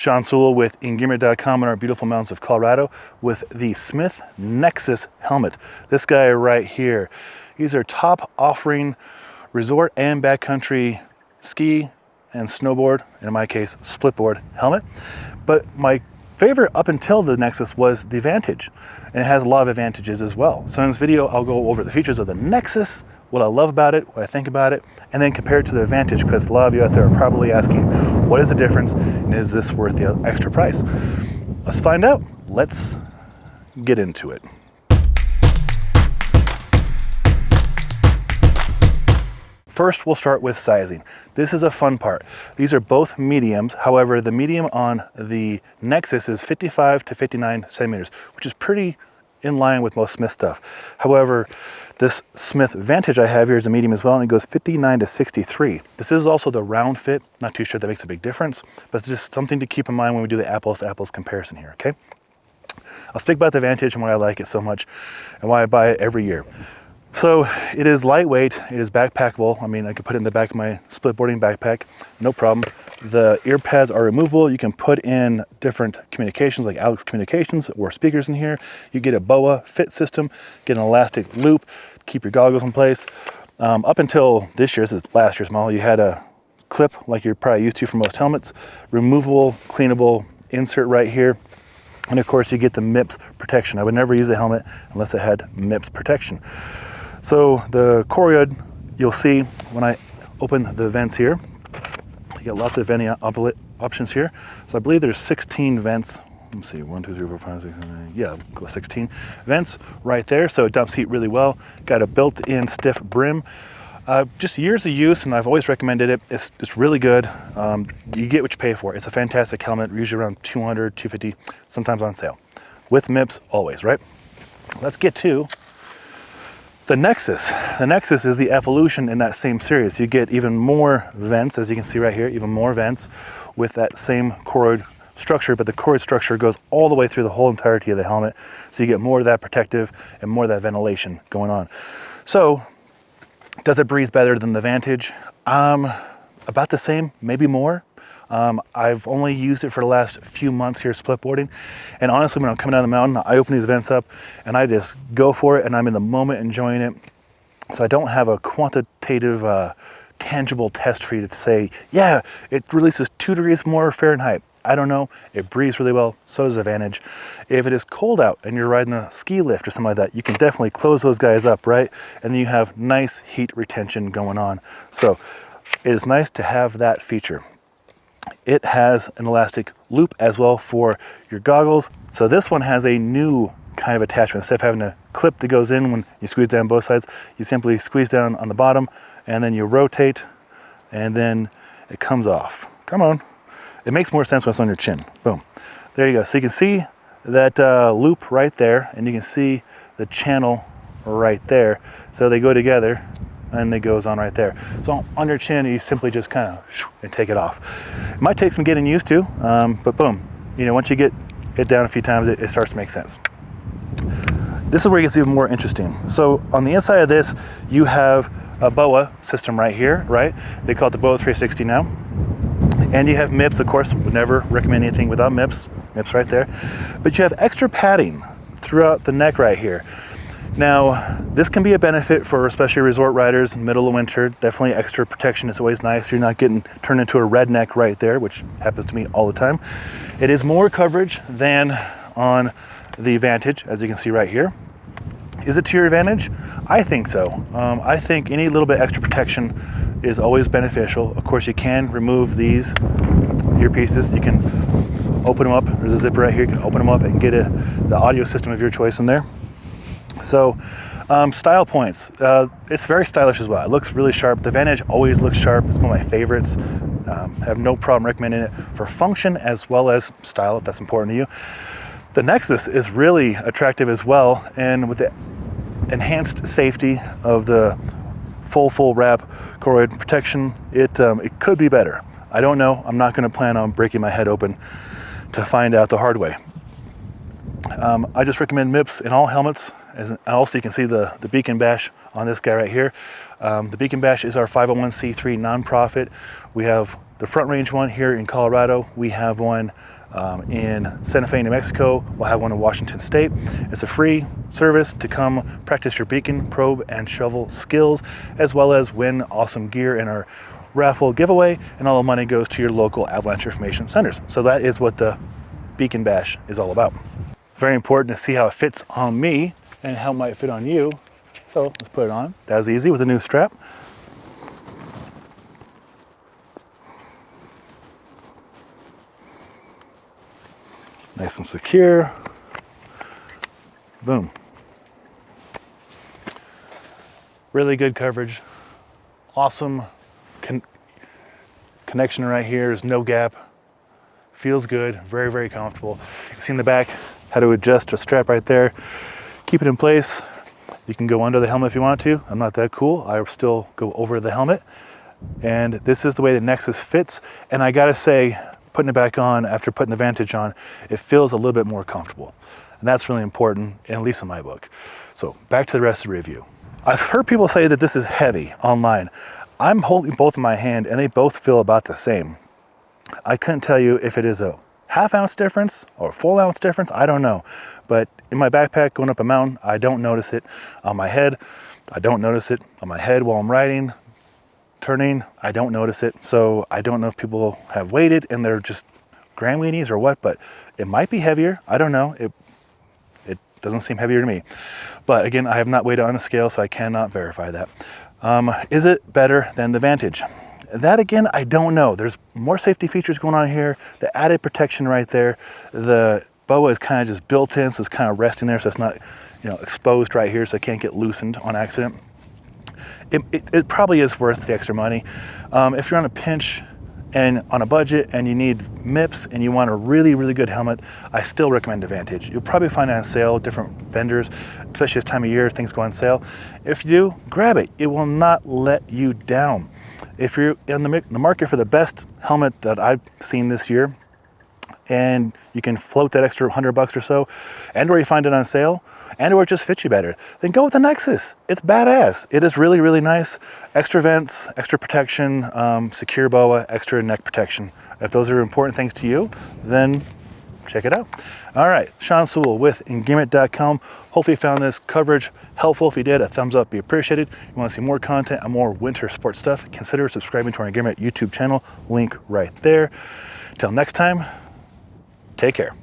Sean Sewell with Engearment.com in our beautiful mountains of Colorado with the Smith Nexus Helmet. This guy right here. These are top offering resort and backcountry ski and snowboard, and in my case, splitboard helmet. But my favorite up until the Nexus was the Vantage, and it has a lot of advantages as well. So in this video, I'll go over the features of the Nexus, what I love about it, what I think about it, and then compare it to the Vantage, because a lot of you out there are probably asking, what is the difference, and is this worth the extra price? Let's find out. Let's get into it. First, we'll start with sizing. This is a fun part. These are both mediums. However, the medium on the Nexus is 55 to 59 centimeters, which is pretty in line with most Smith stuff. However, this Smith Vantage I have here is a medium as well, and it goes 59 to 63. This is also the round fit. Not too sure if that makes a big difference, but it's just something to keep in mind when we do the apples to apples comparison here, okay? I'll speak about the Vantage and why I like it so much and why I buy it every year. So it is lightweight, it is backpackable. I mean, I could put it in the back of my splitboarding backpack, no problem. The ear pads are removable. You can put in different communications like Alex communications or speakers in here. You get a BOA fit system, get an elastic loop, keep your goggles in place. Up until this year, this is last year's model, you had a clip like you're probably used to for most helmets, removable, cleanable insert right here. And of course you get the Mips protection. I would never use a helmet unless it had Mips protection. So the coroid, you'll see when I open the vents here, you get lots of venting options here. So I believe there's 16 vents. Let me see, 1, 2, 3, 4, 5, 6, 7, 8, yeah, go 16 vents right there. So it dumps heat really well. Got a built-in stiff brim. Just years of use, and I've always recommended it. It's really good. You get what you pay for. It's a fantastic helmet, usually around 200, 250, sometimes on sale. With Mips, always, right? Let's get to the Nexus. The Nexus is the evolution in that same series. You get even more vents, as you can see right here, even more vents with that same coroid structure, but the coroid structure goes all the way through the whole entirety of the helmet. So you get more of that protective and more of that ventilation going on. So does it breathe better than the Vantage? About the same, maybe more. I've only used it for the last few months here splitboarding, and honestly, when I'm coming down the mountain, I open these vents up and I just go for it, and I'm in the moment enjoying it. So I don't have a quantitative, tangible test for you to say, yeah, it releases 2 degrees more Fahrenheit. I don't know. It breathes really well. So does the Vantage. If it is cold out and you're riding a ski lift or something like that, you can definitely close those guys up, right? And then you have nice heat retention going on. So it is nice to have that feature. It has an elastic loop as well for your goggles. So this one has a new kind of attachment. Instead of having a clip that goes in when you squeeze down both sides, you simply squeeze down on the bottom and then you rotate and then it comes off. Come on. It makes more sense when it's on your chin. Boom. There you go. So you can see that loop right there, and you can see the channel right there. So they go together and it goes on right there. So on your chin, you simply just kind of and take it off. It might take some getting used to, but boom, you know, once you get it down a few times, it starts to make sense. This is where it gets even more interesting. So on the inside of this, you have a BOA system right here, right? They call it the BOA 360 now. And you have Mips, of course, would never recommend anything without Mips. Mips right there. But you have extra padding throughout the neck right here. Now, this can be a benefit for especially resort riders in the middle of winter. Definitely extra protection is always nice. You're not getting turned into a redneck right there, which happens to me all the time. It is more coverage than on the Vantage, as you can see right here. Is it to your advantage? I think so. I think any little bit extra protection is always beneficial. Of course, you can remove these earpieces. You can open them up. There's a zipper right here. You can open them up and get the audio system of your choice in there. So style points, it's very stylish as well. It looks really sharp. The Vantage always looks sharp. It's one of my favorites. Have no problem recommending it for function as well as style, if that's important to you. The Nexus is really attractive as well, and with the enhanced safety of the full wrap coroid protection, it could be better. I don't know. I'm not going to plan on breaking my head open to find out the hard way. I just recommend Mips in all helmets. And also you can see the beacon bash on this guy right here. The beacon bash is our 501c3 nonprofit. We have the Front Range one here in Colorado. We have one in Santa Fe, New Mexico. We'll have one in Washington State. It's a free service to come practice your beacon, probe, and shovel skills, as well as win awesome gear in our raffle giveaway, and all the money goes to your local avalanche information centers. So that is what the Beacon Bash is all about. Very important to see how it fits on me and how it might fit on you. So let's put it on. That was easy with a new strap. Nice and secure. Boom. Really good coverage. Awesome connection right here. There's no gap. Feels good. Very, very comfortable. You can see in the back how to adjust a strap right there. Keep it in place. You can go under the helmet if you want to. I'm not that cool. I still go over the helmet. And this is the way the Nexus fits. And I gotta say, putting it back on after putting the Vantage on, it feels a little bit more comfortable. And that's really important, at least in my book. So back to the rest of the review. I've heard people say that this is heavy online. I'm holding both in my hand and they both feel about the same. I couldn't tell you if it is a half-ounce difference or a full-ounce difference, I don't know. But in my backpack going up a mountain, I don't notice it. On my head, I don't notice it. On my head while I'm riding, turning, I don't notice it. So I don't know if people have weighed it and they're just gram weenies or what, but it might be heavier. I don't know. It doesn't seem heavier to me. But again, I have not weighed it on a scale, so I cannot verify that. Is it better than the Vantage? That again, I don't know. There's more safety features going on here. The added protection right there. The boa is kind of just built in, so it's kind of resting there, so it's not, exposed right here, so it can't get loosened on accident. It probably is worth the extra money. If you're on a pinch and on a budget and you need Mips and you want a really, really good helmet, I still recommend the Vantage. You'll probably find it on sale, different vendors, especially this time of year, things go on sale. If you do, grab it. It will not let you down. If you're in the market for the best helmet that I've seen this year, and you can float that extra $100 or so, and or you find it on sale, and or it just fits you better, then go with the Nexus. It's badass. It is really, really nice. Extra vents, extra protection, secure boa, extra neck protection. If those are important things to you, then check it out. All right, Sean Sewell with Engearment.com. Hopefully you found this coverage helpful. If you did, a thumbs up be appreciated. You want to see more content on more winter sports stuff, consider subscribing to our Engearment YouTube channel. Link right there. Till next time, take care.